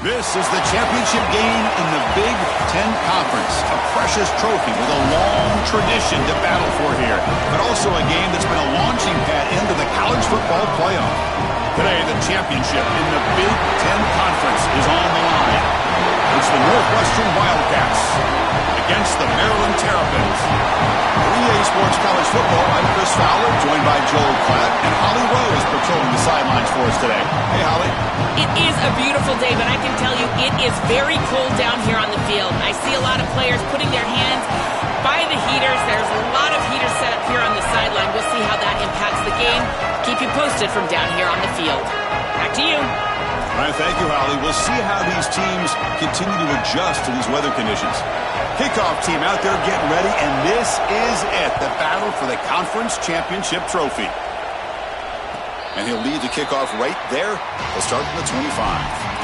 This is the championship game in the Big Ten Conference. A precious trophy with a long tradition to battle for here. But also a game that's been a launching pad into the college football playoff. Today, the championship in the Big Ten Conference is on the line. It's the Northwestern Wildcats against the Maryland Terrapins. For EA Sports College Football, I'm Chris Fowler, joined by Joel Klatt, and Holly Rowe is patrolling the sidelines for us today. Hey, Holly. It is a beautiful day, but I can tell you it is very cold down here on the field. I see a lot of players putting their hands by the heaters. There's a lot of heaters set up here on the sideline. We'll see how that impacts the game. Keep you posted from down here on the field. Back to you. All right, thank you, Holly. We'll see how these teams continue to adjust to these weather conditions. Kickoff team out there getting ready, and this is it, the battle for the conference championship trophy. And he'll lead the kickoff right there. He'll start from the 25.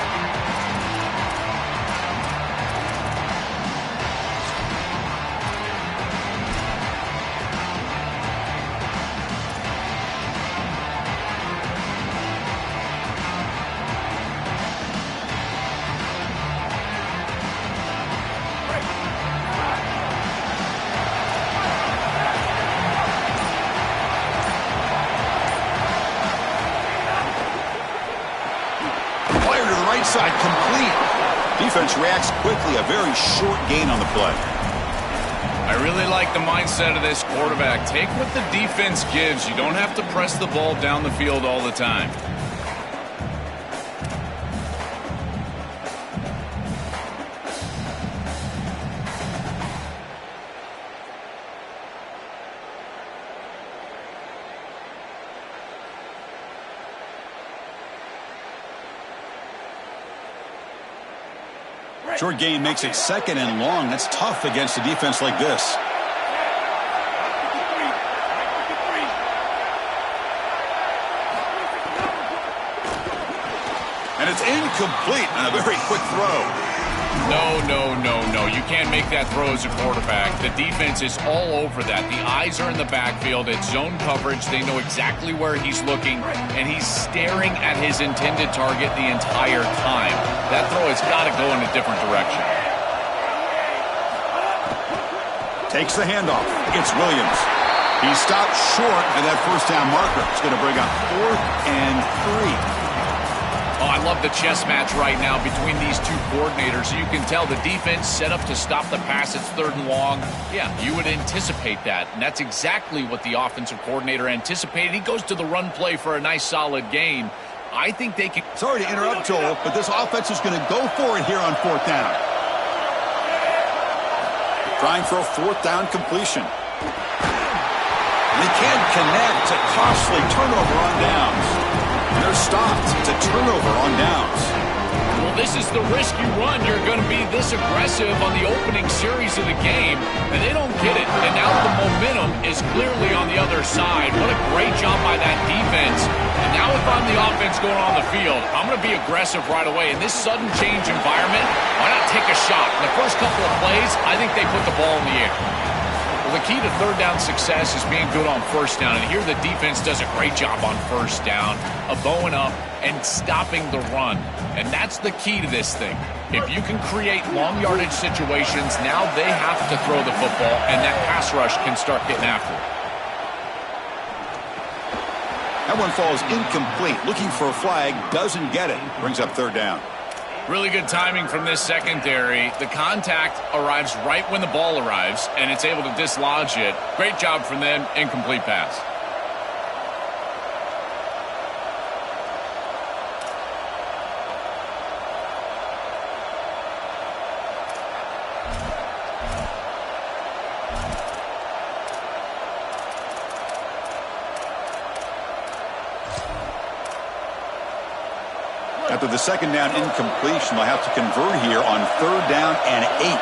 Side complete. Defense reacts quickly. A very short gain on the play. I really like the mindset of this quarterback. Take what the defense gives. You don't have to press the ball down the field all the time. Short gain makes it second and long. That's tough against a defense like this. And it's incomplete on a very quick throw. No. You can't make that throw as a quarterback. The defense is all over that. The eyes are in the backfield. It's zone coverage. They know exactly where he's looking, and he's staring at his intended target the entire time. That throw has got to go in a different direction. Takes the handoff. It's Williams. He stopped short of that first down marker. It's going to bring up 4th and 3. Oh, I love the chess match right now between these two coordinators. You can tell the defense set up to stop the pass. It's 3rd and long. Yeah, you would anticipate that, and that's exactly what the offensive coordinator anticipated. He goes to the run play for a nice, solid gain. I think they can... Sorry to interrupt, Joel, but this offense is going to go for it here on 4th down. Trying for a 4th down completion. They can't connect. It's a costly turnover on downs. And they're stopped. It's a turnover on downs. Well, this is the risk you run. You're going to be this aggressive on the opening series of the game, and they don't get it. And now the momentum is clearly on the other side. What a great job by that defense. And now if I'm the offense going on the field, I'm going to be aggressive right away. In this sudden change environment, why not take a shot? In the first couple of plays, I think they put the ball in the air. Well, the key to 3rd down success is being good on 1st down. And here the defense does a great job on 1st down of going up and stopping the run. And that's the key to this thing. If you can create long yardage situations, now they have to throw the football, and that pass rush can start getting after it. That one falls incomplete. Looking for a flag, doesn't get it. Brings up 3rd down. Really good timing from this secondary. The contact arrives right when the ball arrives, and it's able to dislodge it. Great job from them. Incomplete pass. After the 2nd down incompletion, they'll have to convert here on 3rd down and 8.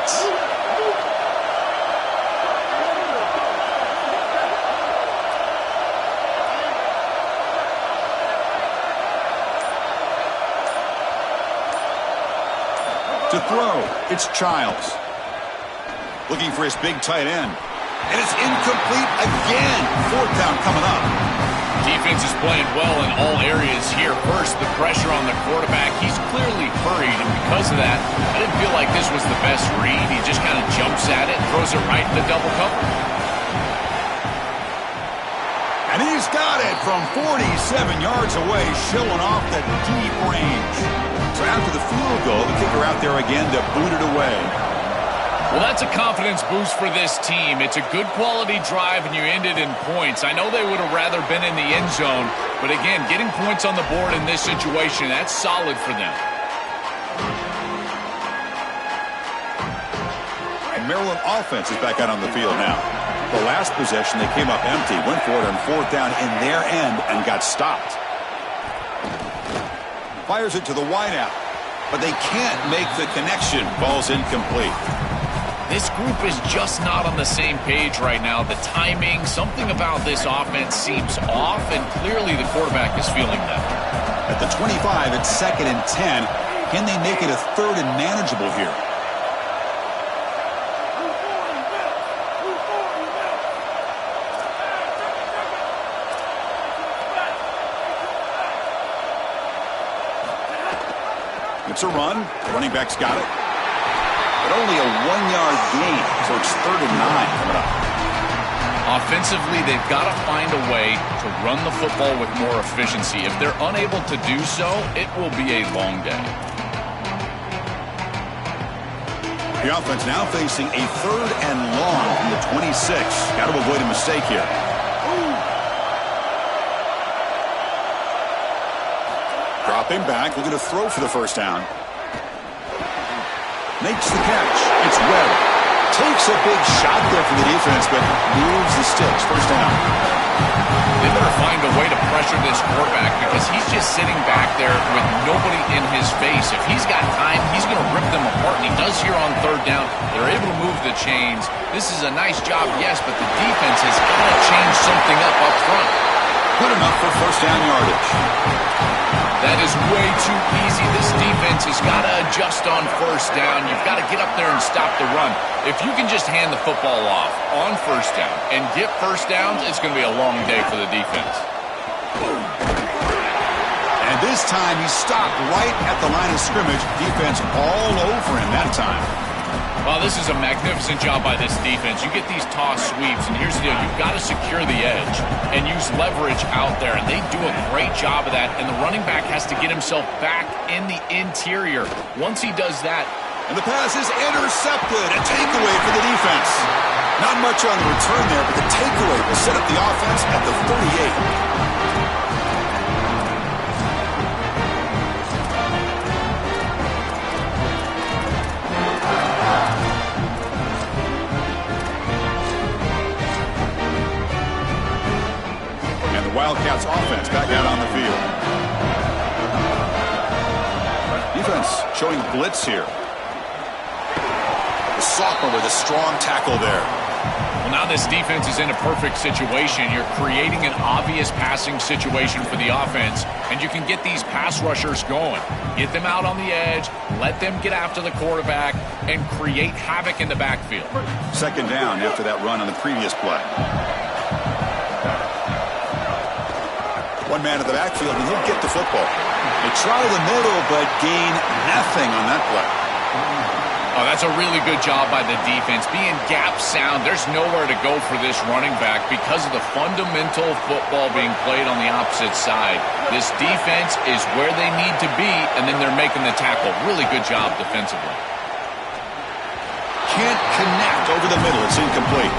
To throw, it's Childs. Looking for his big tight end. And it's incomplete again. 4th down coming up. Defense is playing well in all areas here. First, the pressure on the quarterback. He's clearly hurried, and because of that, I didn't feel like this was the best read. He just kind of jumps at it, throws it right into double cover. And he's got it from 47 yards away, showing off the deep range. So after the field goal, the kicker out there again to boot it away. Well, that's a confidence boost for this team. It's a good quality drive, and you end it in points. I know they would have rather been in the end zone, but again, getting points on the board in this situation, that's solid for them. And Maryland offense is back out on the field now. The last possession, they came up empty, went for it on fourth down in their end and got stopped. Fires it to the wideout, but they can't make the connection. Ball's incomplete. This group is just not on the same page right now. The timing, something about this offense seems off, and clearly the quarterback is feeling that. At the 25, it's 2nd and 10. Can they make it a 3rd and manageable here? It's a run. The running back's got it. But only a 1-yard gain, so it's 3rd and 9 coming up. Offensively, they've got to find a way to run the football with more efficiency. If they're unable to do so, it will be a long day. The offense now facing a 3rd and long from the 26. Got to avoid a mistake here. Dropping back, looking to throw for the first down. Makes the catch. It's Webb. Takes a big shot there from the defense, but moves the sticks. First down. They better find a way to pressure this quarterback because he's just sitting back there with nobody in his face. If he's got time, he's going to rip them apart, and he does here on 3rd down. They're able to move the chains. This is a nice job, yes, but the defense has got to change something up front. Good enough for first down yardage. That is way too easy. This defense has got to adjust on first down. You've got to get up there and stop the run. If you can just hand the football off on first down and get first downs, it's going to be a long day for the defense. And this time he stopped right at the line of scrimmage. Defense all over him that time. Well, this is a magnificent job by this defense. You get these toss sweeps, and here's the deal. You've got to secure the edge and use leverage out there, and they do a great job of that, and the running back has to get himself back in the interior. Once he does that, and the pass is intercepted. A takeaway for the defense. Not much on the return there, but the takeaway will set up the offense at the 38. Wildcats offense back out on the field. Defense showing blitz here. The sophomore with a strong tackle there. Well, now this defense is in a perfect situation. You're creating an obvious passing situation for the offense, and you can get these pass rushers going. Get them out on the edge, let them get after the quarterback, and create havoc in the backfield. 2nd down after that run on the previous play. One man in the backfield, and he'll get the football. They try the middle, but gain nothing on that play. Oh, that's a really good job by the defense. Being gap sound, there's nowhere to go for this running back because of the fundamental football being played on the opposite side. This defense is where they need to be, and then they're making the tackle. Really good job defensively. Can't connect over the middle. It's incomplete.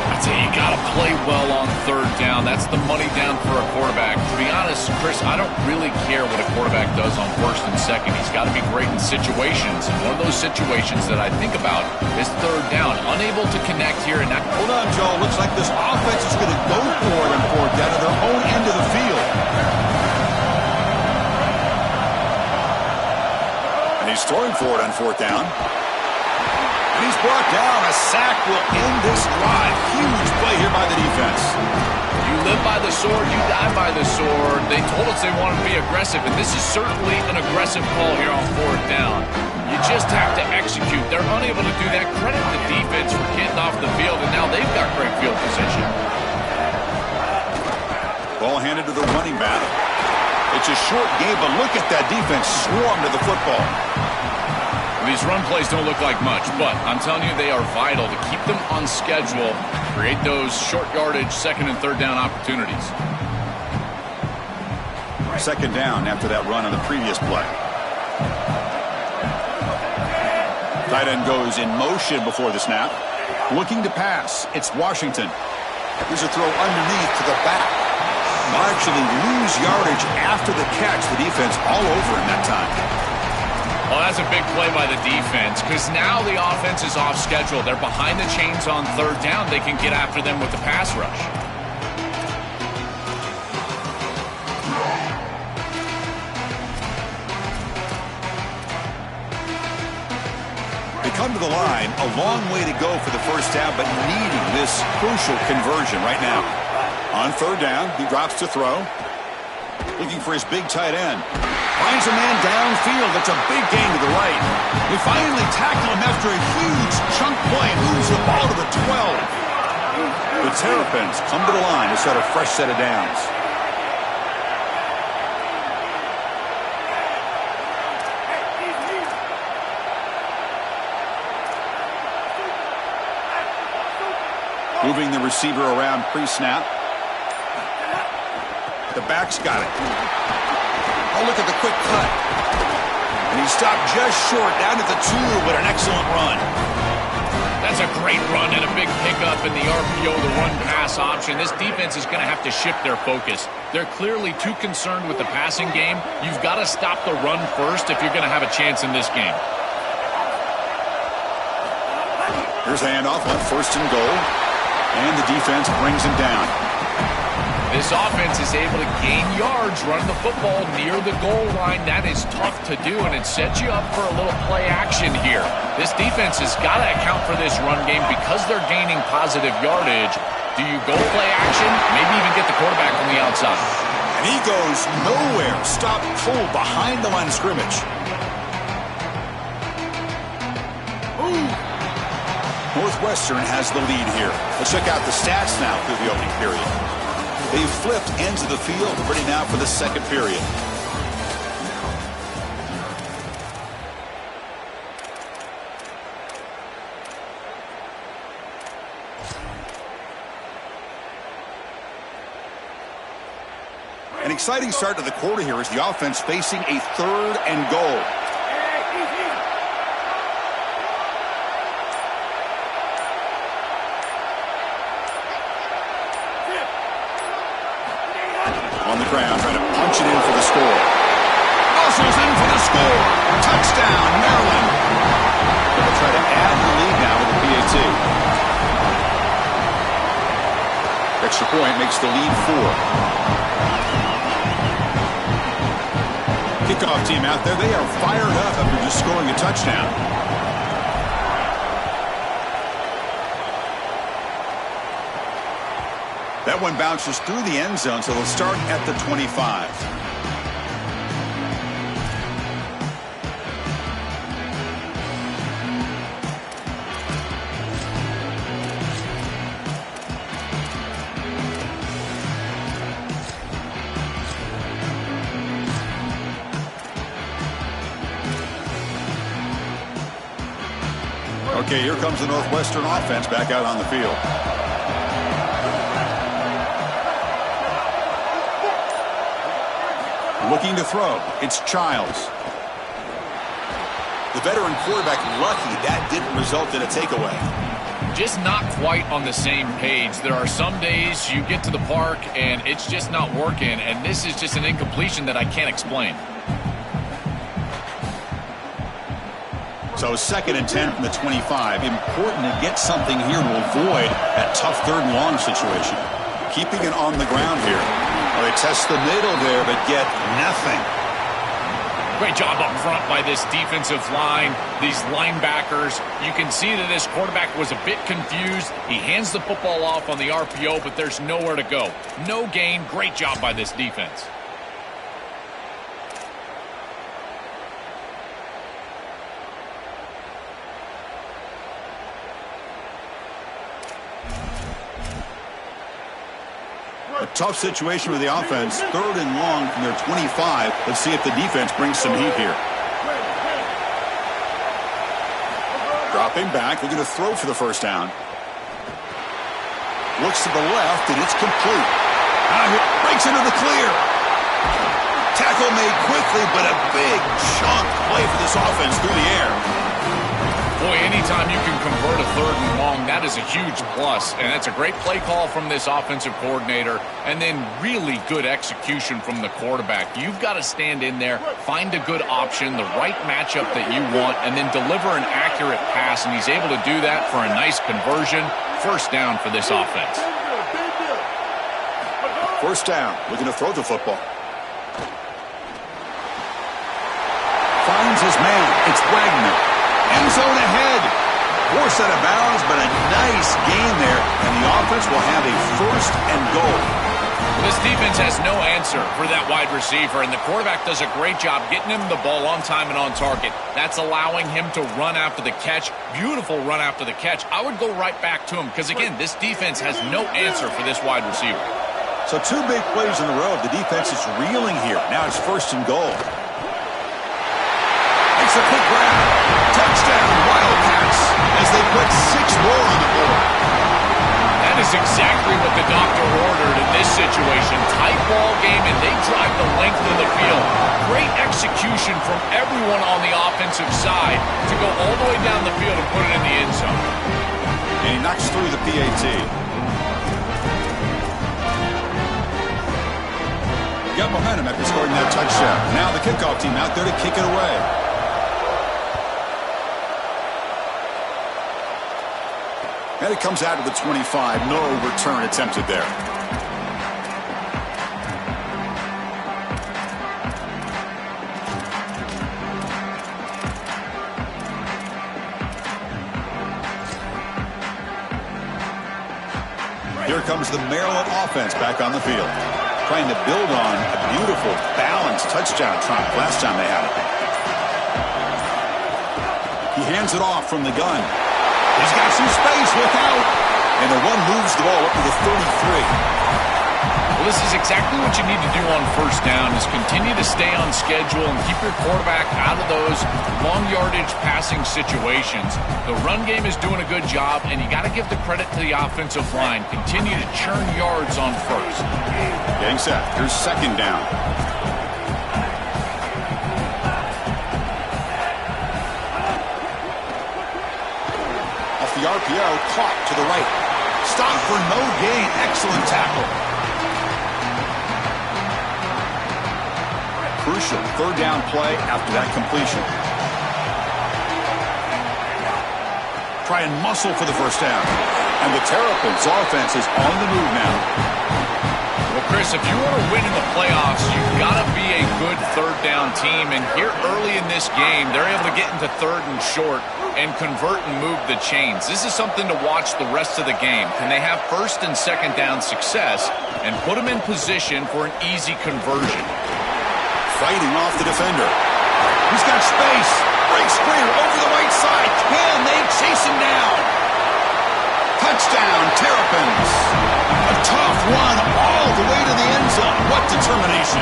I'd say you got to play well on 3rd down. That's the money down for a quarterback. To be honest, Chris, I don't really care what a quarterback does on 1st and 2nd. He's got to be great in situations. And one of those situations that I think about is 3rd down. Unable to connect here. And hold on, Joe. Looks like this offense is going to go for it on 4th down to their own end of the field. And he's throwing for it on 4th down. And he's brought down. A sack will end this drive. Huge play here by the defense. You live by the sword, you die by the sword. They told us they wanted to be aggressive, and this is certainly an aggressive call here on 4th down. You just have to execute. They're unable to do that. Credit the defense for getting off the field, and now they've got great field position. Ball handed again into the running battle. It's a short game, but look at that defense swarm to the football. These run plays don't look like much, but I'm telling you they are vital to keep them on schedule, create those short yardage second and third down opportunities. Second down after that run on the previous play. Tight end goes in motion before the snap. Looking to pass. It's Washington. Here's a throw underneath to the back. They'll actually lose yardage after the catch. The defense all over in that time. Well, that's a big play by the defense because now the offense is off schedule. They're behind the chains on third down. They can get after them with the pass rush. They come to the line, a long way to go for the first down, but needing this crucial conversion right now. On third down, he drops to throw. Looking for his big tight end. Finds a man downfield. That's a big gain to the right. They finally tackle him after a huge chunk play and moves the ball to the 12. The Terrapins come to the line to set a fresh set of downs. Moving the receiver around pre-snap. The back's got it. Oh, look at the quick cut. And he stopped just short, down at the 2, but an excellent run. That's a great run and a big pickup in the RPO, the run-pass option. This defense is going to have to shift their focus. They're clearly too concerned with the passing game. You've got to stop the run first if you're going to have a chance in this game. Here's a handoff on first and goal. And the defense brings him down. This offense is able to gain yards running the football near the goal line. That is tough to do, and it sets you up for a little play action here. This defense has got to account for this run game because they're gaining positive yardage. Do you go play action? Maybe even get the quarterback on the outside. And he goes nowhere. Stop pulled behind the line of scrimmage. Northwestern has the lead here. Let's check out the stats now through the opening period. They've flipped ends of the field, ready now for the second period. An exciting start to the quarter here as the offense facing a third and goal. On the ground, trying to punch it in for the score. Muscles in for the score. Touchdown, Maryland. They'll try to add the lead now with the PAT. Extra point makes the lead 4. Kickoff team out there, they are fired up after just scoring a touchdown. That one bounces through the end zone, so they'll start at the 25. Okay, here comes the Northwestern offense back out on the field. Looking to throw. It's Childs. The veteran quarterback lucky that didn't result in a takeaway. Just not quite on the same page. There are some days you get to the park and it's just not working, and this is just an incompletion that I can't explain. So 2nd and 10 from the 25. Important to get something here to avoid that tough third and long situation. Keeping it on the ground here. Well, they test the middle there, but get nothing. Great job up front by this defensive line, these linebackers. You can see that this quarterback was a bit confused. He hands the football off on the RPO, but there's nowhere to go. No gain. Great job by this defense. A tough situation with the offense. 3rd and long from their 25. Let's see if the defense brings some heat here. Dropping back, looking to throw for the first down. Looks to the left, and it's complete. Breaks into the clear. Tackle made quickly, but a big chunk play for this offense through the air. Boy, anytime you can convert a 3rd and long, that is a huge plus. And that's a great play call from this offensive coordinator. And then really good execution from the quarterback. You've got to stand in there, find a good option, the right matchup that you want, and then deliver an accurate pass. And he's able to do that for a nice conversion. First down for this offense. First down, looking to throw the football. Finds his man. It's Wagner. End zone ahead. Forced out of bounds, but a nice gain there, and the offense will have a 1st and goal. This defense has no answer for that wide receiver, and the quarterback does a great job getting him the ball on time and on target. That's allowing him to run after the catch. Beautiful run after the catch. I would go right back to him because, again, this defense has no answer for this wide receiver. So 2 big plays in a row. The defense is reeling here. Now it's 1st and goal. It's a quick grab. Touchdown, Wildcats, as they put 6 more on the board. That is exactly what the doctor ordered in this situation. Tight ball game, and they drive the length of the field. Great execution from everyone on the offensive side to go all the way down the field and put it in the end zone. And he knocks through the PAT. Got momentum after scoring that touchdown. Now the kickoff team out there to kick it away. And it comes out of the 25. No return attempted there. Here comes the Maryland offense back on the field, trying to build on a beautiful, balanced touchdown try last time they had it. He hands it off from the gun. He's got some space, look out. And the run moves the ball up to the 33. Well, this is exactly what you need to do on first down is continue to stay on schedule and keep your quarterback out of those long yardage passing situations. The run game is doing a good job, and you got to give the credit to the offensive line. Continue to churn yards on first. Getting set. Here's 2nd down. The RPO caught to the right. Stop for no gain. Excellent tackle. Crucial 3rd down play after that completion. Try and muscle for the first down. And the Terrapins offense is on the move now. Well, Chris, if you want to win in the playoffs, you've got to be a good 3rd down team. And here early in this game, they're able to get into 3rd and short and convert and move the chains. This is something to watch the rest of the game. Can they have 1st and 2nd down success and put them in position for an easy conversion? Fighting off the defender. He's got space. Breaks clear over the right side. Can they chase him down? Touchdown, Terrapins. A tough run all the way to the end zone. What determination.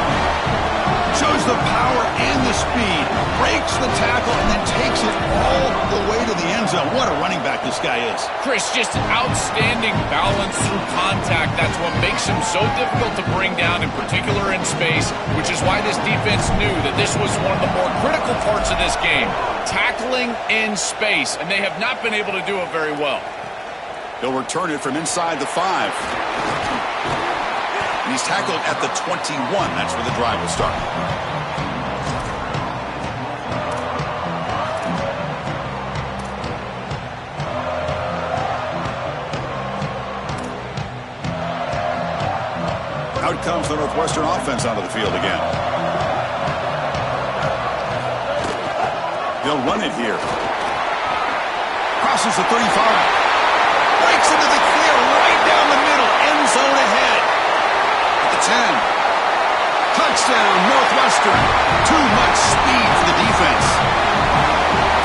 Shows the power and the speed. Breaks the tackle and then takes it all the way to the end zone. What a running back this guy is. Chris, just outstanding balance through contact. That's what makes him so difficult to bring down, in particular in space, which is why this defense knew that this was one of the more critical parts of this game. Tackling in space, and they have not been able to do it very well. They'll return it from inside the 5. And he's tackled at the 21. That's where the drive will start. Out comes the Northwestern offense onto the field again. They'll run it here. Crosses the 35. Breaks into the clear right down the middle. End zone ahead. At the 10. Touchdown, Northwestern. Too much speed for the defense.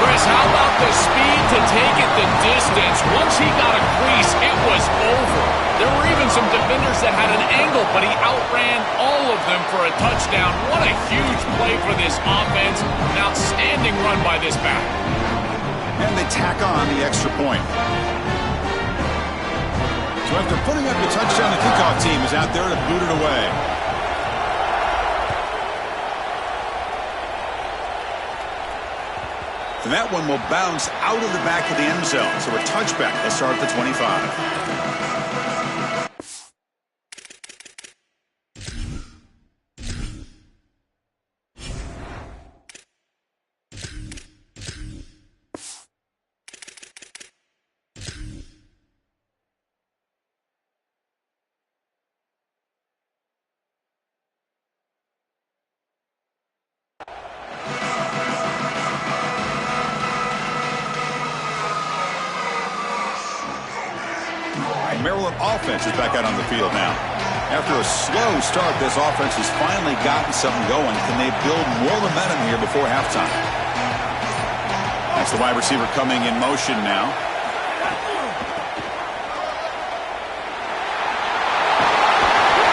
Chris, how about the speed to take it the distance? Once he got a crease, it was over. There were even some defenders that had an angle, but he outran all of them for a touchdown. What a huge play for this offense. An outstanding run by this back. And they tack on the extra point. So after putting up the touchdown, the kickoff team is out there to boot it away. And that one will bounce out of the back of the end zone. So a touchback. They'll start at the 25. Maryland offense is back out on the field now. After a slow start, this offense has finally gotten something going. Can they build more momentum here before halftime? That's the wide receiver coming in motion now.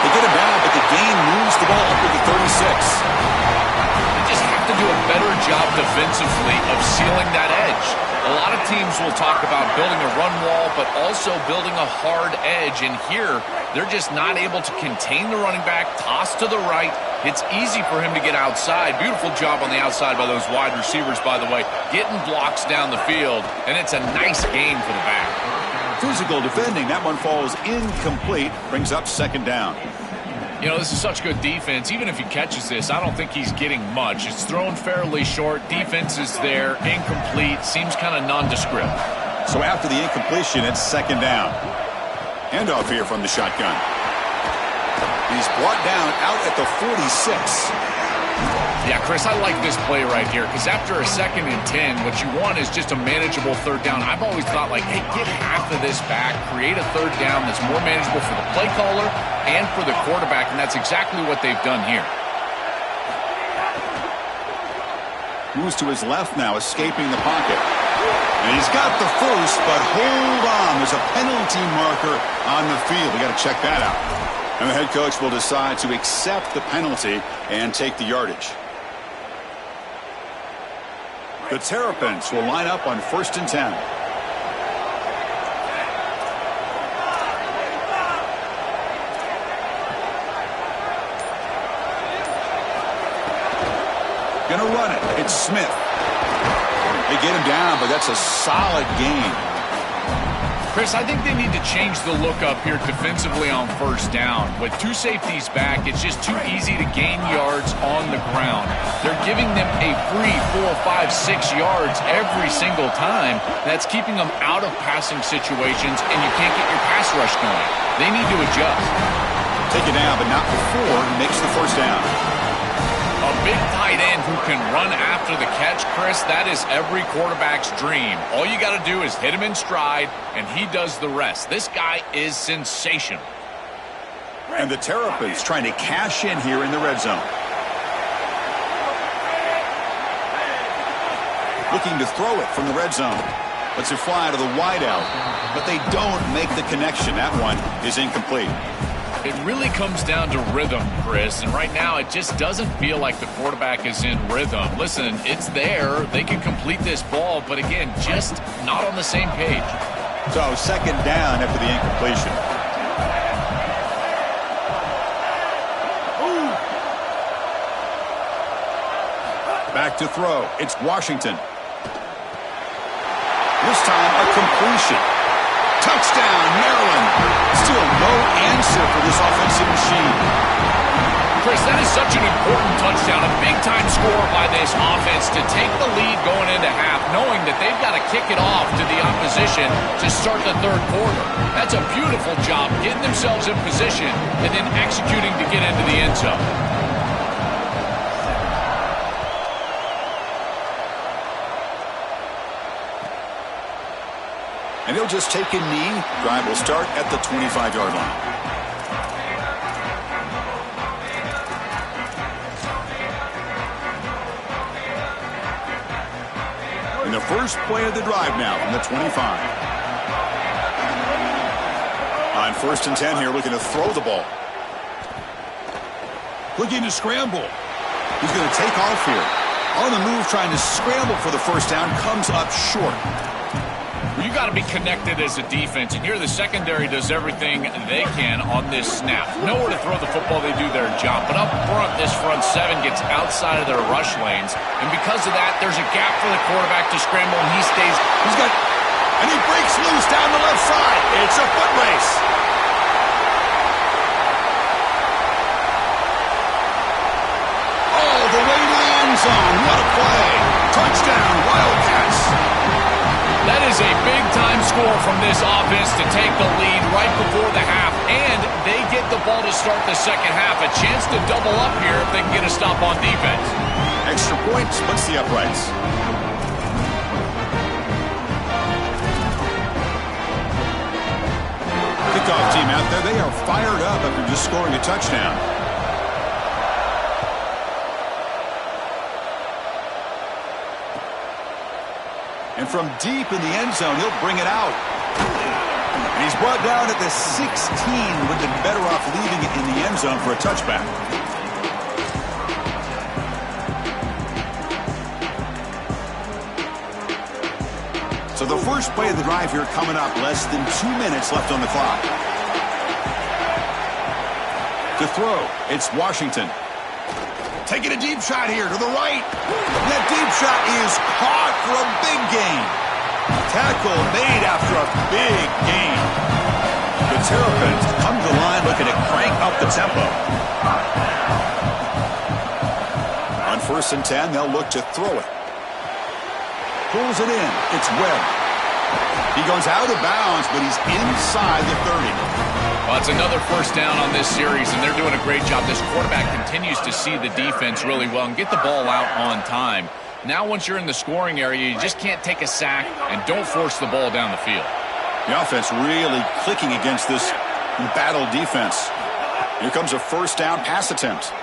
They get him down, but the gain moves the ball up to the 36. They just have to do a better job defensively of sealing that edge. A lot of teams will talk about building a run wall, but also building a hard edge. And here, they're just not able to contain the running back, toss to the right. It's easy for him to get outside. Beautiful job on the outside by those wide receivers, by the way, getting blocks down the field. And it's a nice gain for the back. Physical defending. That one falls incomplete. Brings up second down. You know, this is such good defense. Even if he catches this, I don't think he's getting much. It's thrown fairly short. Defense is there. Incomplete. Seems kind of nondescript. So after the incompletion, it's second down. Handoff here from the shotgun. He's brought down out at the 46. Yeah, Chris, I like this play right here because after a 2nd and 10, what you want is just a manageable third down. I've always thought, like, hey, get half of this back, create a third down that's more manageable for the play caller and for the quarterback, and that's exactly what they've done here. Moves to his left now, escaping the pocket. And he's got the first, but hold on. There's a penalty marker on the field. We got to check that out. And the head coach will decide to accept the penalty and take the yardage. The Terrapins will line up on 1st and 10. Gonna run it. It's Smith. They get him down, but that's a solid gain. Chris, I think they need to change the look up here defensively on 1st down. With 2 safeties back, it's just too easy to gain yards on the ground. They're giving them a free 4, 5, 6 yards every single time. That's keeping them out of passing situations, and you can't get your pass rush going. They need to adjust. Take it down, but not before he makes the 1st down. A big tight end who can run after the catch, Chris, that is every quarterback's dream. All you got to do is hit him in stride, and he does the rest. This guy is sensational. And the Terrapins trying to cash in here in the red zone. Looking to throw it from the red zone. Lets it fly to the wideout, but they don't make the connection. That one is incomplete. It really comes down to rhythm, Chris, and right now it just doesn't feel like the quarterback is in rhythm. Listen, it's there. They can complete this ball, but again, just not on the same page. So 2nd down after the incompletion. Back to throw. It's Washington. This time a completion. Touchdown, Maryland. Still no answer for this offensive machine. Chris, that is such an important touchdown, a big-time score by this offense to take the lead going into half, knowing that they've got to kick it off to the opposition to start the 3rd quarter. That's a beautiful job, getting themselves in position and then executing to get into the end zone. And he'll just take a knee. Drive will start at the 25-yard line. In the first play of the drive now from the 25. On 1st and 10 here, looking to throw the ball. Looking to scramble. He's going to take off here. On the move, trying to scramble for the 1st down, comes up short. You got to be connected as a defense, and here the secondary does everything they can on this snap. Nowhere to throw the football, they do their job. But up front, this front 7 gets outside of their rush lanes, and because of that, there's a gap for the quarterback to scramble, and he stays. And he breaks loose down the left side. It's a foot race. All the way to the end zone. What a play. Touchdown, Wildcats. That is a big-time score from this offense to take the lead right before the half, and they get the ball to start the second half. A chance to double up here if they can get a stop on defense. Extra point splits the uprights. Kickoff team out there. They are fired up after just scoring a touchdown. And from deep in the end zone, he'll bring it out. And he's brought down at the 16. Would have been better off leaving it in the end zone for a touchback. So the first play of the drive here coming up. Less than 2 minutes left on the clock. To throw, it's Washington. Taking a deep shot here to the right. That deep shot is caught for a big gain. Tackle made after a big gain. The Terrapins come to the line looking to crank up the tempo. On 1st and 10, they'll look to throw it. Pulls it in. It's Webb. He goes out of bounds, but he's inside the 30. Well, it's another 1st down on this series, and they're doing a great job. This quarterback continues to see the defense really well and get the ball out on time. Now, once you're in the scoring area, you just can't take a sack and don't force the ball down the field. The offense really clicking against this battle defense. Here comes a 1st down pass attempt.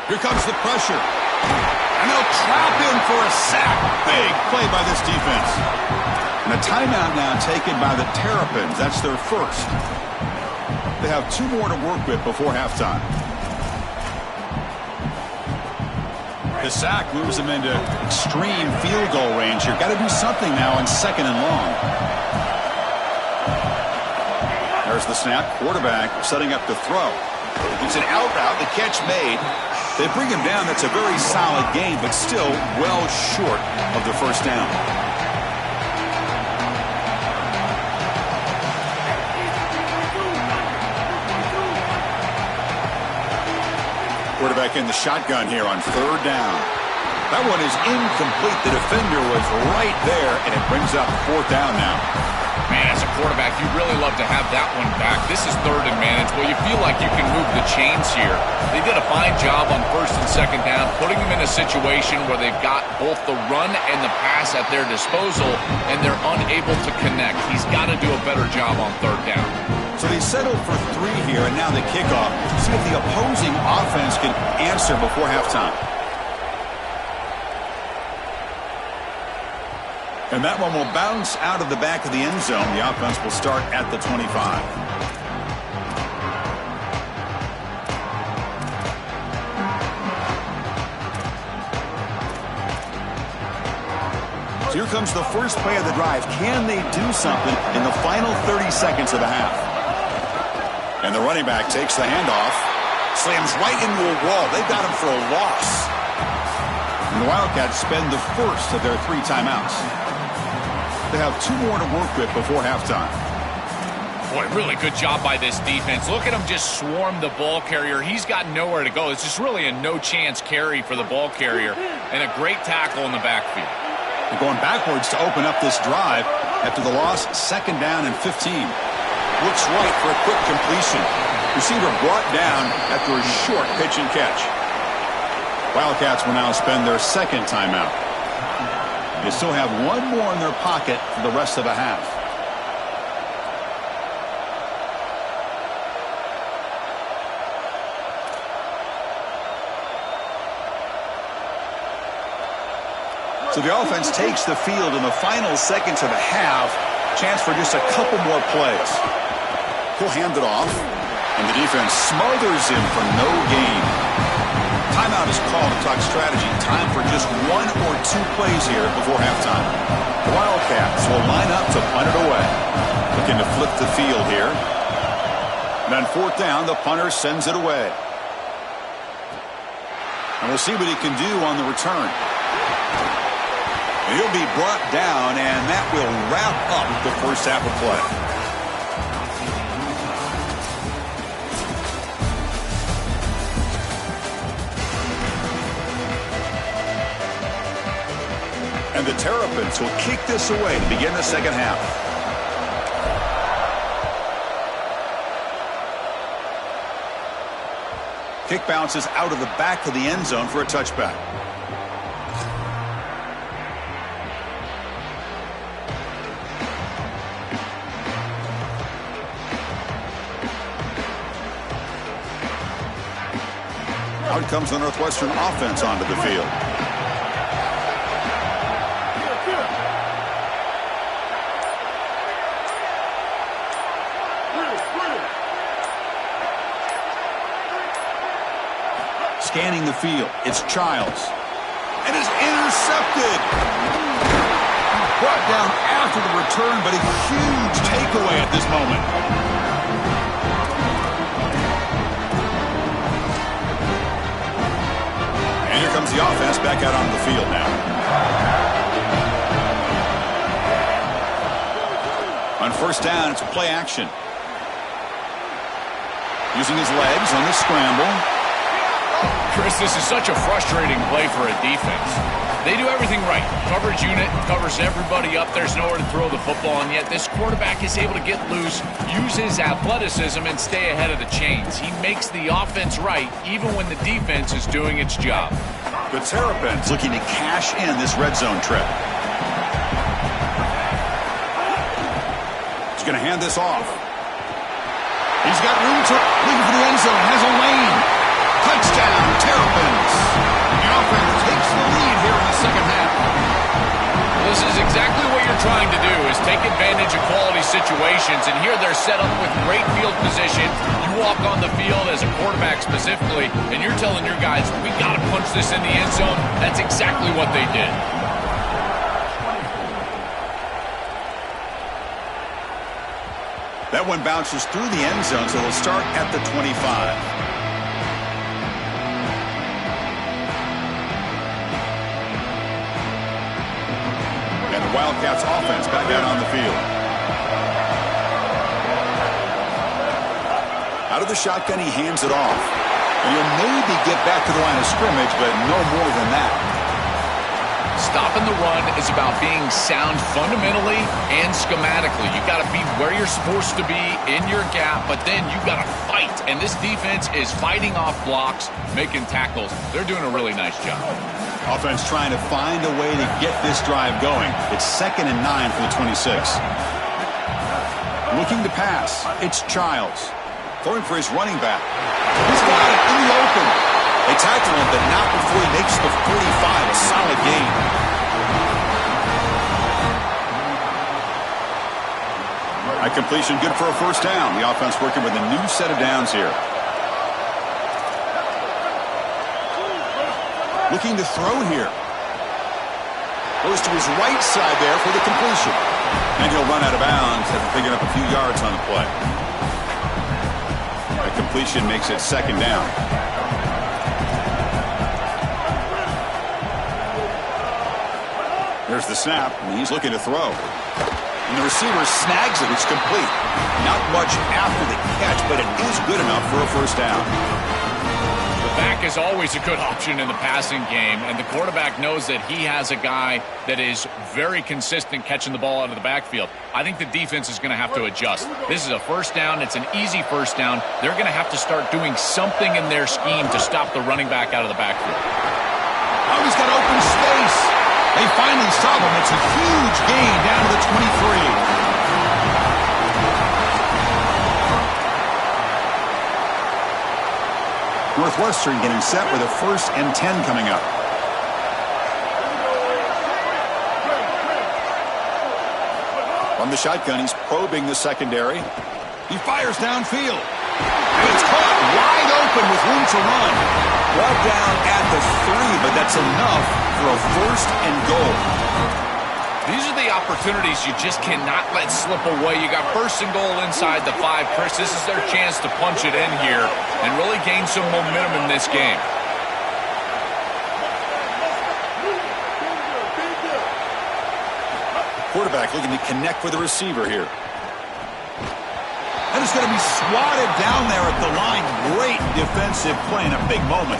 Here comes the pressure. And they'll trap him for a sack. Big play by this defense. And a timeout now taken by the Terrapins. That's their 1st. They have 2 more to work with before halftime. The sack moves them into extreme field goal range here. Got to do something now on 2nd and long. There's the snap. Quarterback setting up the throw. It's an out route. The catch made. They bring him down. That's a very solid game, but still well short of the 1st down. Quarterback in the shotgun here on 3rd down. That one is incomplete. The defender was right there, and it brings up 4th down now. Man, as a quarterback, you really love to have that one back. This is 3rd and manage. Well, you feel like you can move the chains here. They did a fine job on 1st and 2nd down, putting them in a situation where they've got both the run and the pass at their disposal, and they're unable to connect. He's got to do a better job on 3rd down. So they settled for 3 here, and now the kickoff. See if the opposing offense can answer before halftime. And that one will bounce out of the back of the end zone. The offense will start at the 25. So here comes the first play of the drive. Can they do something in the final 30 seconds of the half? And the running back takes the handoff, slams right into a wall. They've got him for a loss. And the Wildcats spend the first of their 3 timeouts. They have 2 more to work with before halftime. Boy, really good job by this defense. Look at him just swarm the ball carrier. He's got nowhere to go. It's just really a no-chance carry for the ball carrier, and a great tackle in the backfield. They're going backwards to open up this drive after the loss, 2nd down and 15. Looks right for a quick completion. Receiver brought down after a short pitch and catch. Wildcats will now spend their 2nd timeout. They still have 1 more in their pocket for the rest of the half. So the offense takes the field in the final seconds of the half. Chance for just a couple more plays. He'll hand it off, and the defense smothers him for no gain. Timeout is called to talk strategy. Time for just 1 or 2 plays here before halftime. The Wildcats will line up to punt it away. Looking to flip the field here. And on 4th down, the punter sends it away. And we'll see what he can do on the return. He'll be brought down, and that will wrap up the first half of play. And the Terrapins will kick this away to begin the second half. Kick bounces out of the back of the end zone for a touchback. Out comes the Northwestern offense onto the field. Scanning the field, it's Childs. And is intercepted. Brought down after the return, but a huge takeaway at this moment. And here comes the offense back out onto the field now. On 1st down, it's play action. Using his legs on the scramble. Chris, this is such a frustrating play for a defense. They do everything right. Coverage unit covers everybody up. There's nowhere to throw the football, and yet this quarterback is able to get loose, use his athleticism, and stay ahead of the chains. He makes the offense right, even when the defense is doing its job. The Terrapins looking to cash in this red zone trip. He's going to hand this off. He's got room to looking for the end zone. Has a lane. Touchdown, Terrapins. The offense takes the lead here in the second half. This is exactly what you're trying to do, is take advantage of quality situations. And here they're set up with great field position. You walk on the field as a quarterback specifically, and you're telling your guys, we got to punch this in the end zone. That's exactly what they did. That one bounces through the end zone, so they'll start at the 25. Wildcats offense back out on the field. Out of the shotgun, he hands it off. And he'll maybe get back to the line of scrimmage, but no more than that. Stopping the run is about being sound fundamentally and schematically. You got to be where you're supposed to be in your gap, but then you got to fight. And this defense is fighting off blocks, making tackles. They're doing a really nice job. Offense trying to find a way to get this drive going. It's 2nd and 9 for the 26. Looking to pass. It's Childs. Throwing for his running back. He's got it in the open. They tackle him, but not before he makes the 45. A solid gain. A completion good for a 1st down. The offense working with a new set of downs here. Looking to throw here. Goes to his right side there for the completion. And he'll run out of bounds after picking up a few yards on the play. A completion makes it 2nd down. There's the snap, and he's looking to throw. And the receiver snags it. It's complete. Not much after the catch, but it is good enough for a 1st down. Back is always a good option in the passing game, and the quarterback knows that he has a guy that is very consistent catching the ball out of the backfield. I think the defense is going to have to adjust. This is a 1st down. It's an easy 1st down. They're going to have to start doing something in their scheme to stop the running back out of the backfield. Oh, he's got open space. They finally stop him. It's a huge gain down to the 23. Northwestern getting set with a 1st and 10 coming up. From the shotgun, he's probing the secondary. He fires downfield. And it's caught wide open with room to run. Brought down at the 3, but that's enough for a 1st and goal. These are the opportunities you just cannot let slip away. You got 1st and goal inside the 5. Chris, this is their chance to punch it in here and really gain some momentum in this game. Quarterback looking to connect with the receiver here. And it's going to be swatted down there at the line. Great defensive play in a big moment.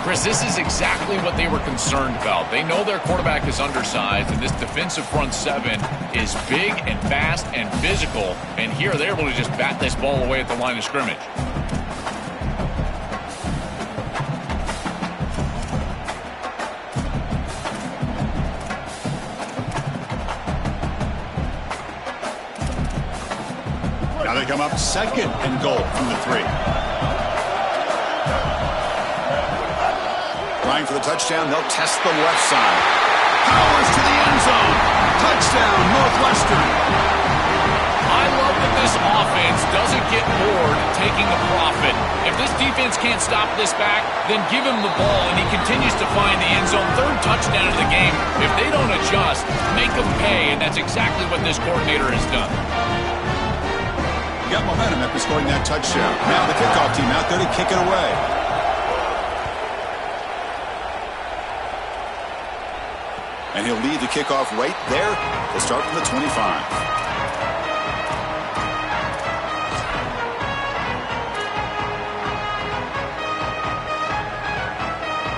Chris, this is exactly what they were concerned about. They know their quarterback is undersized, and this defensive front 7 is big and fast and physical. And here they're able to just bat this ball away at the line of scrimmage. Now they come up 2nd and goal from the 3. Trying for the touchdown, they'll test the left side. Powers to the end zone. Touchdown, Northwestern. I love that this offense doesn't get bored taking the profit. If this defense can't stop this back, then give him the ball, and he continues to find the end zone. 3rd touchdown of the game. If they don't adjust, make them pay, and that's exactly what this coordinator has done. Got momentum after scoring that touchdown. Now the kickoff team out there to kick it away. And he'll lead the kickoff right there. He'll start from the 25.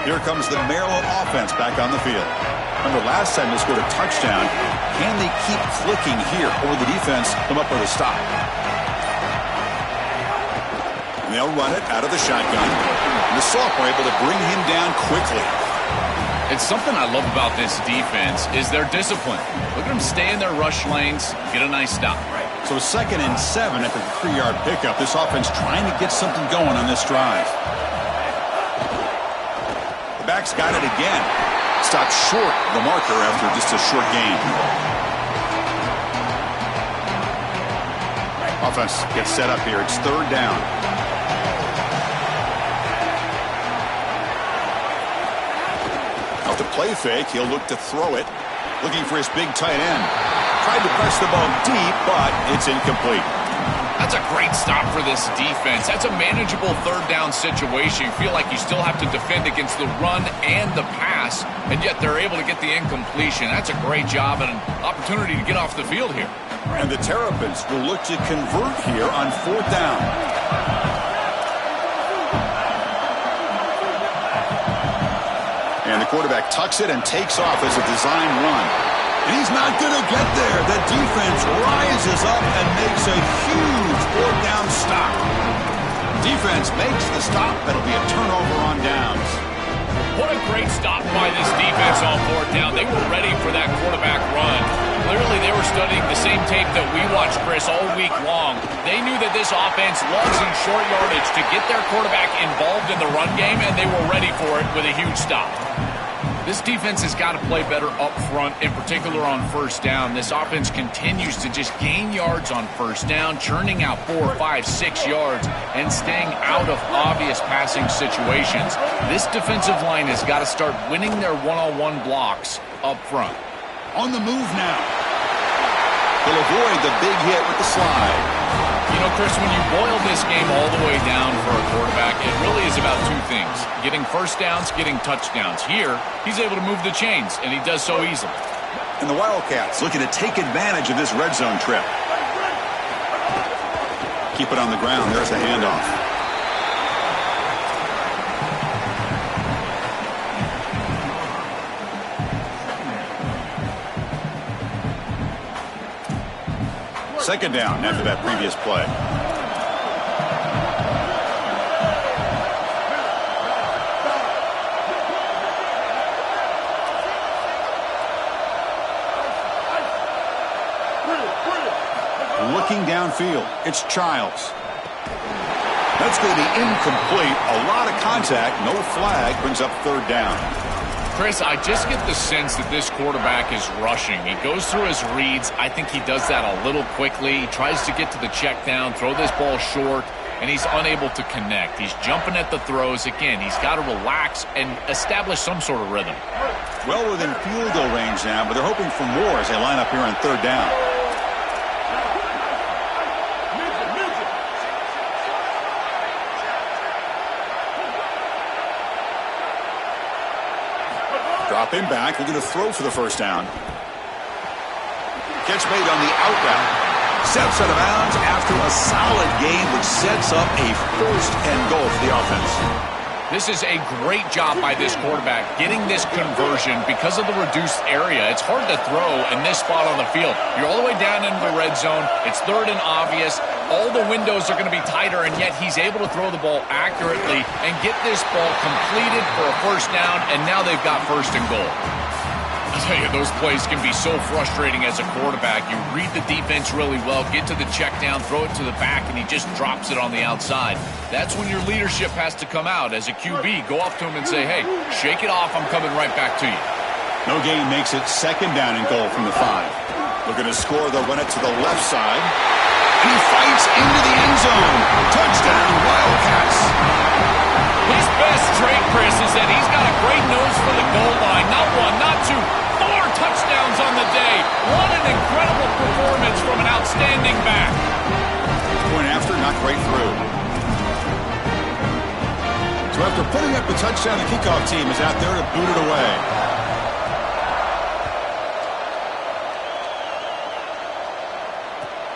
Here comes the Maryland offense back on the field. Remember, last time they scored a touchdown. Can they keep clicking here, or the defense come up with a stop? And they'll run it out of the shotgun. And the sophomore able to bring him down quickly. It's something I love about this defense is their discipline. Look at them stay in their rush lanes, get a nice stop. So 2nd and 7 after the 3-yard pickup. This offense trying to get something going on this drive. The back's got it again. Stopped short of the marker after just a short gain. Offense gets set up here. It's 3rd down. Off the play fake, he'll look to throw it. Looking for his big tight end. Tried to press the ball deep, but it's incomplete. That's a great stop for this defense. That's a manageable 3rd down situation. You feel like you still have to defend against the run and the pass, and yet they're able to get the incompletion. That's a great job and an opportunity to get off the field here. And the Terrapins will look to convert here on 4th down. And the quarterback tucks it and takes off as a design run. And he's not going to get there. The defense rises up and makes a huge 4th down stop. Defense makes the stop. That'll be a turnover on downs. What a great stop by this defense on 4th down. They were ready for that quarterback run. Clearly, they were studying the same tape that we watched, Chris, all week long. They knew that this offense loves in short yardage to get their quarterback involved in the run game, and they were ready for it with a huge stop. This defense has got to play better up front, in particular on 1st down. This offense continues to just gain yards on 1st down, churning out 4, 5, 6 yards, and staying out of obvious passing situations. This defensive line has got to start winning their one-on-one blocks up front. On the move now. He'll avoid the big hit with the slide. You know, Chris, when you boil this game all the way down for a quarterback, it really is about 2 things. Getting 1st downs, getting touchdowns. Here, he's able to move the chains, and he does so easily. And the Wildcats looking to take advantage of this red zone trip. Keep it on the ground. There's a handoff. Second down after that previous play. Looking downfield, it's Childs. That's going to be incomplete. A lot of contact, no flag, brings up 3rd down. Chris, I just get the sense that this quarterback is rushing. He goes through his reads. I think he does that a little quickly. He tries to get to the check down, throw this ball short, and he's unable to connect. He's jumping at the throws. Again, he's got to relax and establish some sort of rhythm. Well within field goal range now, but they're hoping for more as they line up here on third down. Drop him back. We're going to throw for the first down. Catch made on the out route. Steps out of bounds after a solid game, which sets up a first and goal for the offense. This is a great job by this quarterback getting this conversion because of the reduced area. It's hard to throw in this spot on the field. You're all the way down into the red zone. It's third and obvious. All the windows are going to be tighter, and yet he's able to throw the ball accurately and get this ball completed for a first down, and now they've got first and goal. I'll tell you, those plays can be so frustrating as a quarterback. You read the defense really well, get to the check down, throw it to the back, and he just drops it on the outside. That's when your leadership has to come out. As a QB, go up to him and say, hey, shake it off, I'm coming right back to you. No gain makes it second down and goal from the 5. Looking to score, they'll run it to the left side. And he fights into the end zone. Touchdown, Wildcats. His best trait, Chris, is that he's got a great nose for the goal line. Not one, not two, 4 touchdowns on the day. What an incredible performance from an outstanding back. Point after, not quite through. So after putting up the touchdown, the kickoff team is out there to boot it away.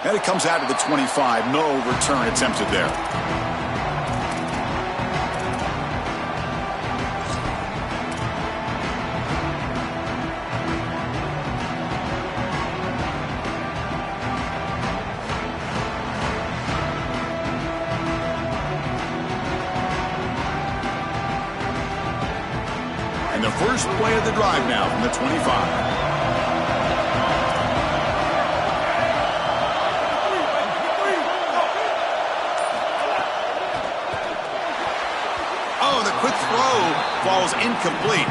And it comes out to the 25. No return attempted there. And the first play of the drive now from the 25. Quick throw falls incomplete.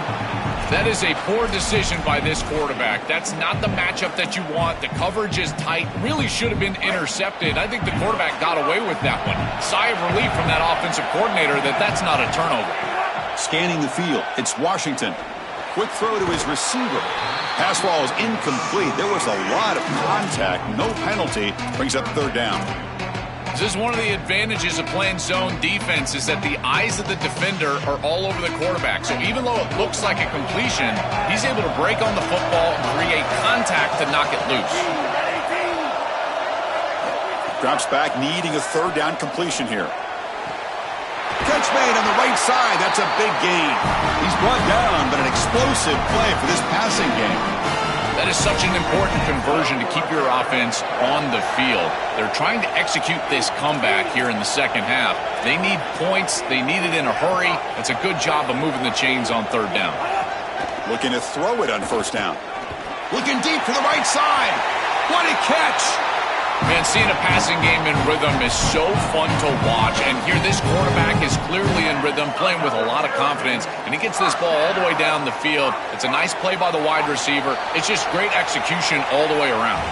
That is a poor decision by this quarterback. That's not the matchup that you want. The coverage is tight. Really should have been intercepted. I think the quarterback got away with that one. Sigh of relief from that offensive coordinator that's not a turnover. Scanning the field. It's Washington. Quick throw to his receiver. Pass ball is incomplete. There was a lot of contact. No penalty. Brings up third down. This is one of the advantages of playing zone defense is that the eyes of the defender are all over the quarterback. So even though it looks like a completion, he's able to break on the football and create contact to knock it loose. Drops back, needing a third down completion here. Catch made on the right side. That's a big gain. He's brought down, but an explosive play for this passing game. That is such an important conversion to keep your offense on the field. They're trying to execute this comeback here in the second half. They need points. They need it in a hurry. It's a good job of moving the chains on third down. Looking to throw it on first down. Looking deep to the right side. What a catch! Man, seeing a passing game in rhythm is so fun to watch. And here this quarterback is clearly in rhythm, playing with a lot of confidence. And he gets this ball all the way down the field. It's a nice play by the wide receiver. It's just great execution all the way around.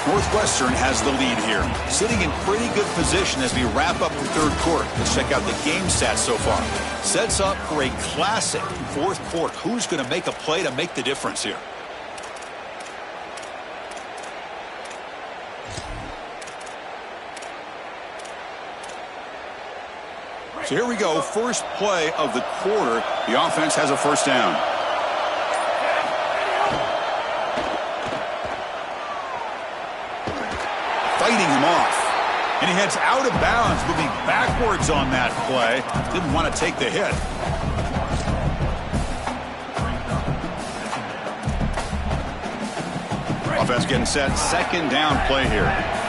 Northwestern has the lead here. Sitting in pretty good position as we wrap up the third quarter. Let's check out the game stats so far. Sets up for a classic fourth quarter. Who's going to make a play to make the difference here? So here we go, first play of the quarter. The offense has a first down. Fighting him off. And he heads out of bounds, moving backwards on that play. Didn't want to take the hit. Offense getting set, second down play here.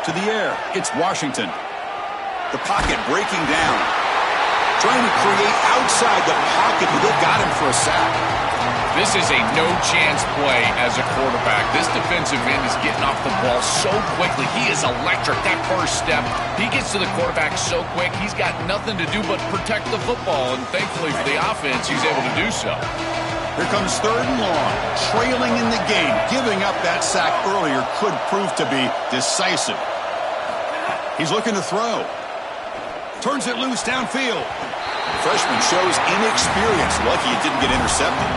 To the air, it's Washington. The pocket breaking down. Trying to create outside the pocket, but they got him for a sack. This is a no-chance play as a quarterback. This defensive end is getting off the ball so quickly. He is electric. That first step, he gets to the quarterback so quick, he's got nothing to do but protect the football. And thankfully for the offense, he's able to do so. Here comes 3rd and long, trailing in the game. Giving up that sack earlier could prove to be decisive. He's looking to throw. Turns it loose downfield. The freshman shows inexperience. Lucky it didn't get intercepted.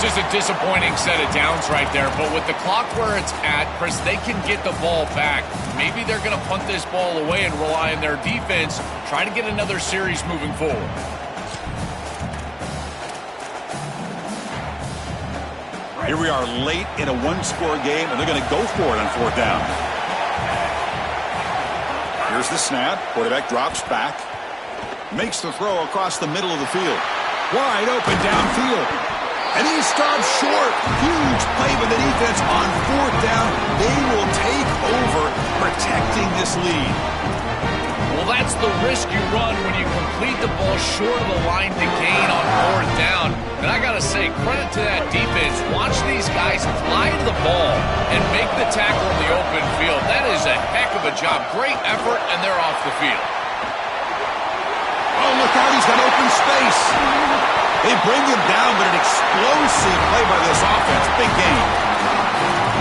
Just a disappointing set of downs right there. But with the clock where it's at, Chris, they can get the ball back. Maybe they're going to punt this ball away and rely on their defense, try to get another series moving forward. Here we are late in a one-score game, and they're going to go for it on 4th down. Here's the snap. Quarterback drops back. Makes the throw across the middle of the field. Wide open downfield. And he stops short. Huge play by the defense on 4th down. They will take over protecting this lead. Well, that's the risk you run when you complete the ball short of the line to gain on 4th down. And I got to say, credit to that defense. Watch these guys fly to the ball and make the tackle in the open field. That is a heck of a job. Great effort, and they're off the field. Oh, look out. He's got open space. They bring him down, but an explosive play by this offense. Big game.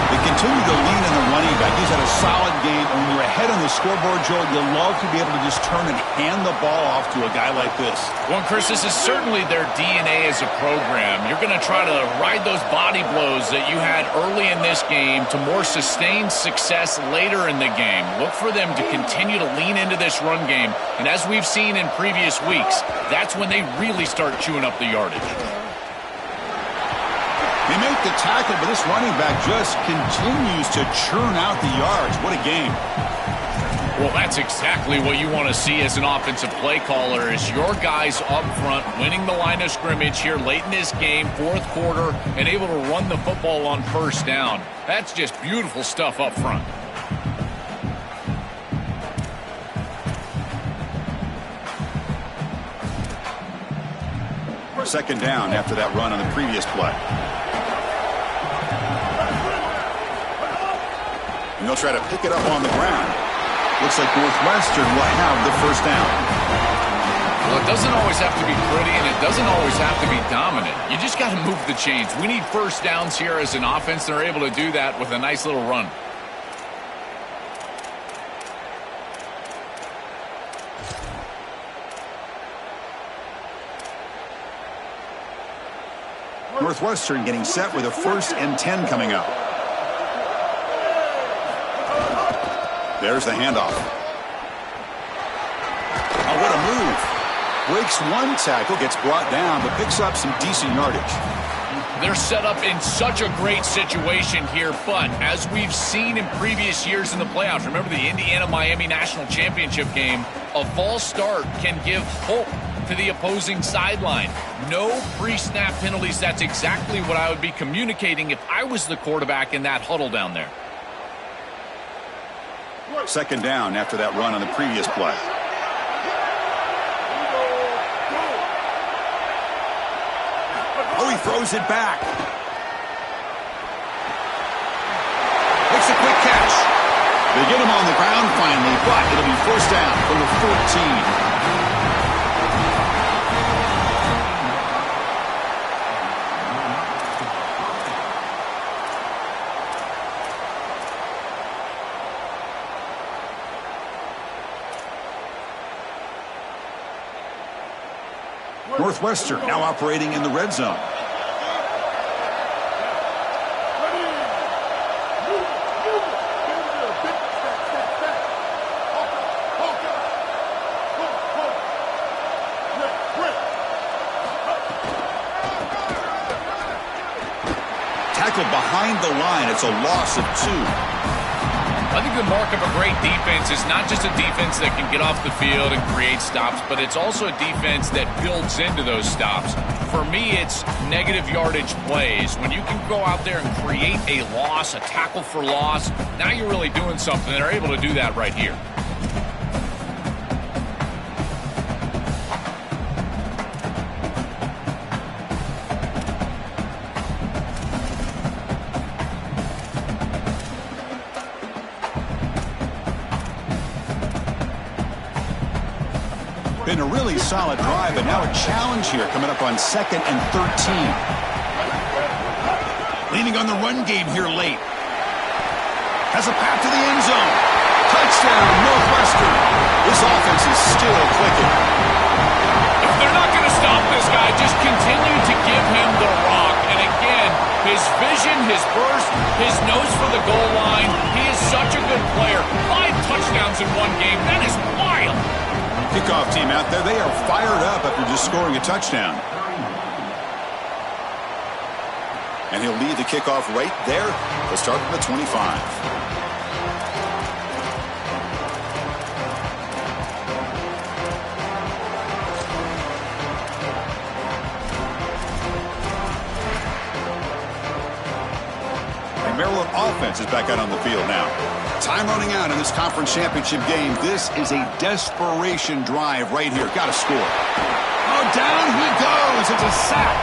They continue to lean in the running back. He's had a solid game. And when you're ahead on the scoreboard, Joel, you love to be able to just turn and hand the ball off to a guy like this. Well, Chris, this is certainly their DNA as a program. You're going to try to ride those body blows that you had early in this game to more sustained success later in the game. Look for them to continue to lean into this run game. And as we've seen in previous weeks, that's when they really start chewing up the yardage. They make the tackle, but this running back just continues to churn out the yards. What a game. Well, that's exactly what you want to see as an offensive play caller, is your guys up front winning the line of scrimmage here late in this game, 4th quarter, and able to run the football on 1st down. That's just beautiful stuff up front. Second down after that run on the previous play. And they'll try to pick it up on the ground. Looks like Northwestern will have the 1st down. Well, it doesn't always have to be pretty, and it doesn't always have to be dominant. You just got to move the chains. We need 1st downs here as an offense. They're able to do that with a nice little run. Northwestern getting set with a 1st and 10 coming up. There's the handoff. Oh, what a move. Breaks one tackle, gets brought down, but picks up some decent yardage. They're set up in such a great situation here, but as we've seen in previous years in the playoffs, remember the Indiana-Miami National Championship game, a false start can give hope to the opposing sideline. No pre-snap penalties. That's exactly what I would be communicating if I was the quarterback in that huddle down there. Second down after that run on the previous play. Oh, he throws it back. Makes a quick catch. They get him on the ground finally, but it'll be 1st down from the 14. Northwestern now operating in the red zone. Tackled behind the line. It's a loss of 2. I think the mark of a great defense is not just a defense that can get off the field and create stops, but it's also a defense that builds into those stops. For me, it's negative yardage plays. When you can go out there and create a loss, a tackle for loss, now you're really doing something. They're able to do that right here. Been a really solid drive, but now a challenge here coming up on 2nd and 13. Leaning on the run game here late. Has a path to the end zone. Touchdown, Northwestern. This offense is still clicking. If they're not going to stop this guy, just continue to give him the rock. And again, his vision, his burst, his nose for the goal line. He is such a good player. 5 touchdowns in one game. That is wild. Kickoff team out there, they are fired up after just scoring a touchdown. And he'll lead the kickoff right there. He'll start from the 25. Maryland offense is back out on the field now. Time running out in this conference championship game. This is a desperation drive right here. Got to score. Oh, down he goes. It's a sack.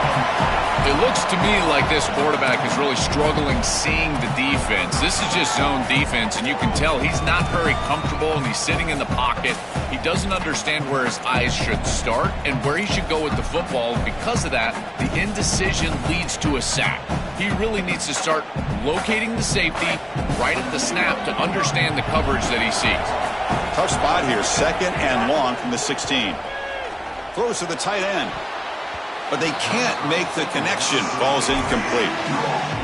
It looks to me like this quarterback is really struggling seeing the defense. This is just zone defense, and you can tell he's not very comfortable, and he's sitting in the pocket. He doesn't understand where his eyes should start and where he should go with the football. Because of that, the indecision leads to a sack. He really needs to start locating the safety right at the snap to understand the coverage that he sees. Tough spot here, 2nd and long from the 16. Throws to the tight end. But they can't make the connection. Ball's incomplete.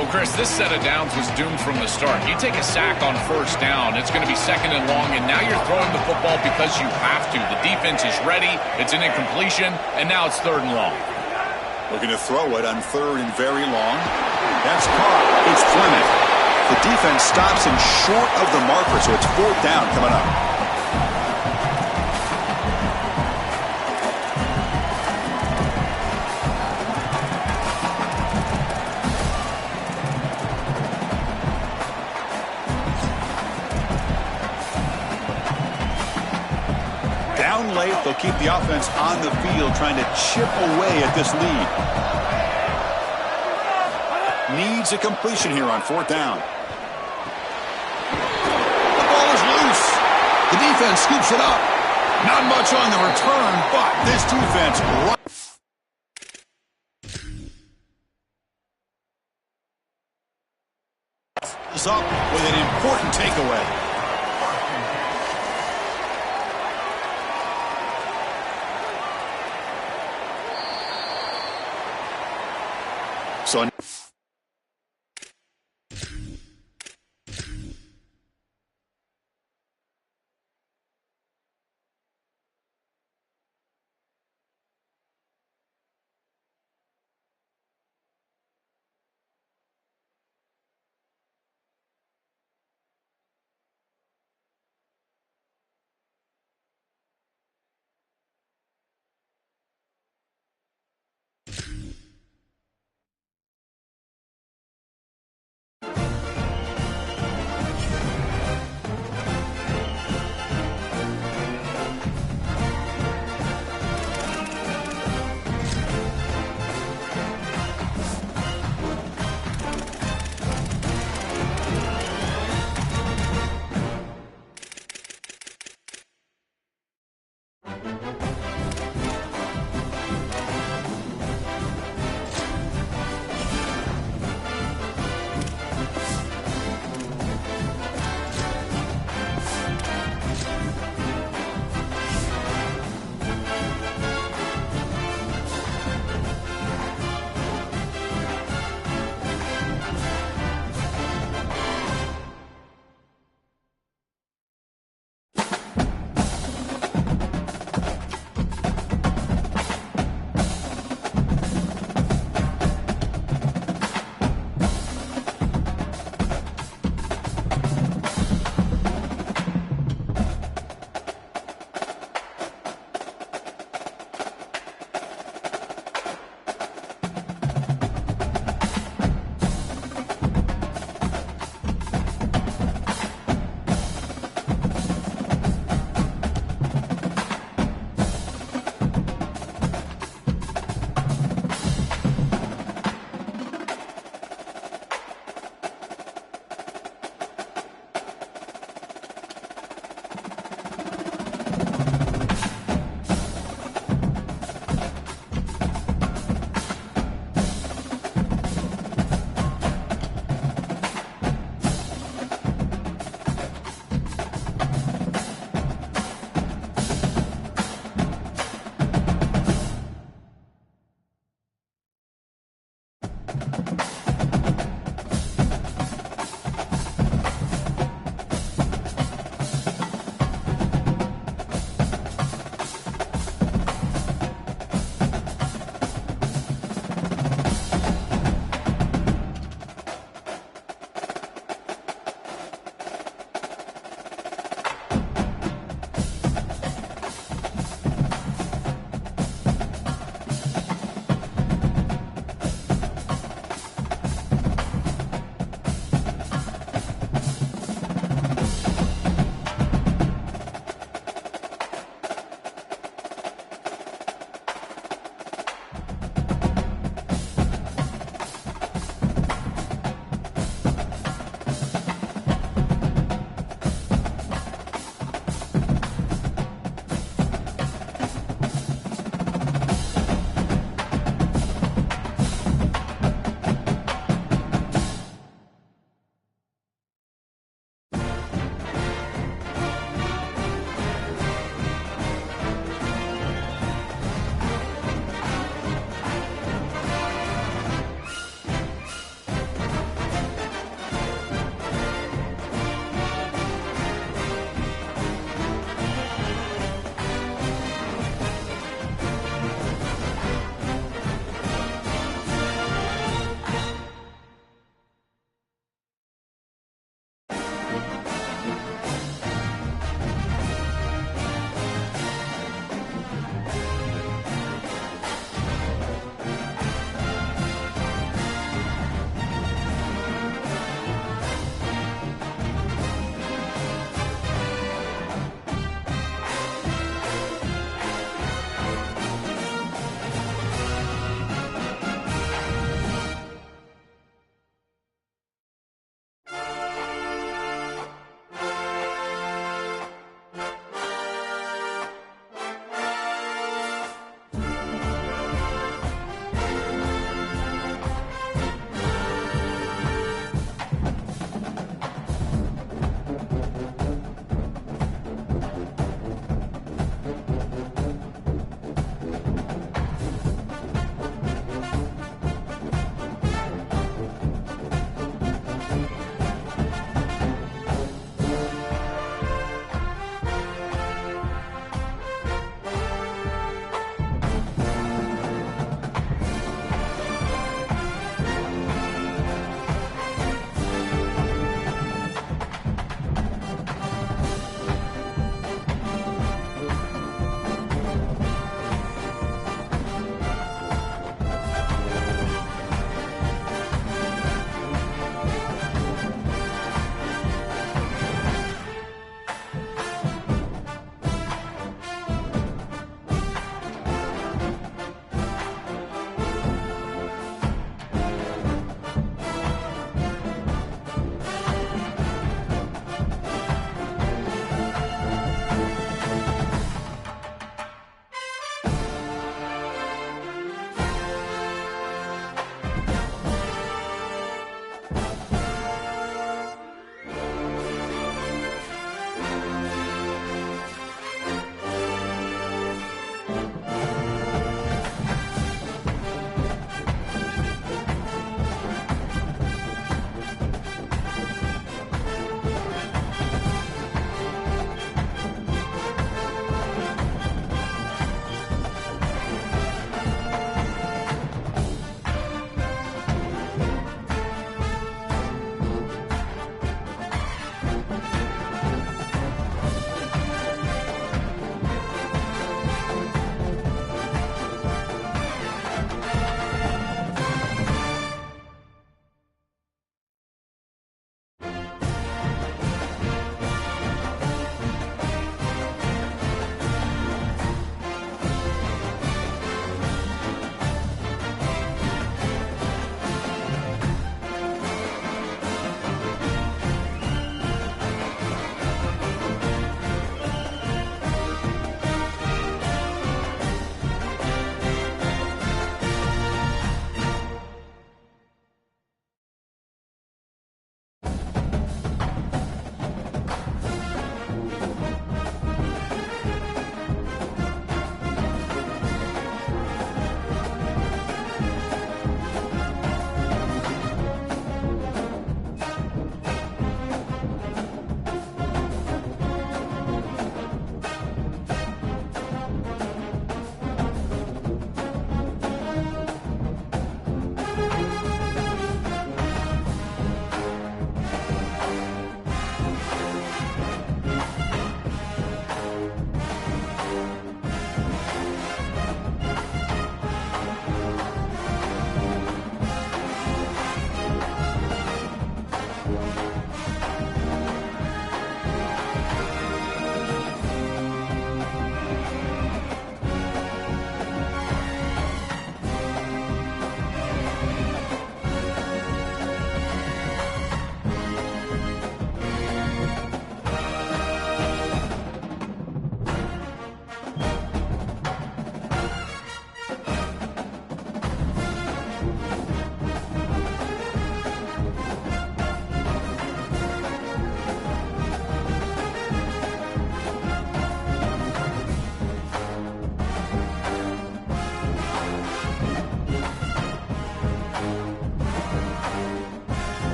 Well, Chris, this set of downs was doomed from the start. You take a sack on 1st down, it's going to be 2nd and long, and now you're throwing the football because you have to. The defense is ready. It's an incompletion, and now it's 3rd and long. Looking to throw it on 3rd and very long. That's caught. It's Clement. The defense stops him short of the marker, so it's 4th down coming up. Down late, they'll keep the offense on the field trying to chip away at this lead. Needs a completion here on 4th down. The ball is loose. The defense scoops it up. Not much on the return, but this defense is up with an important takeaway. So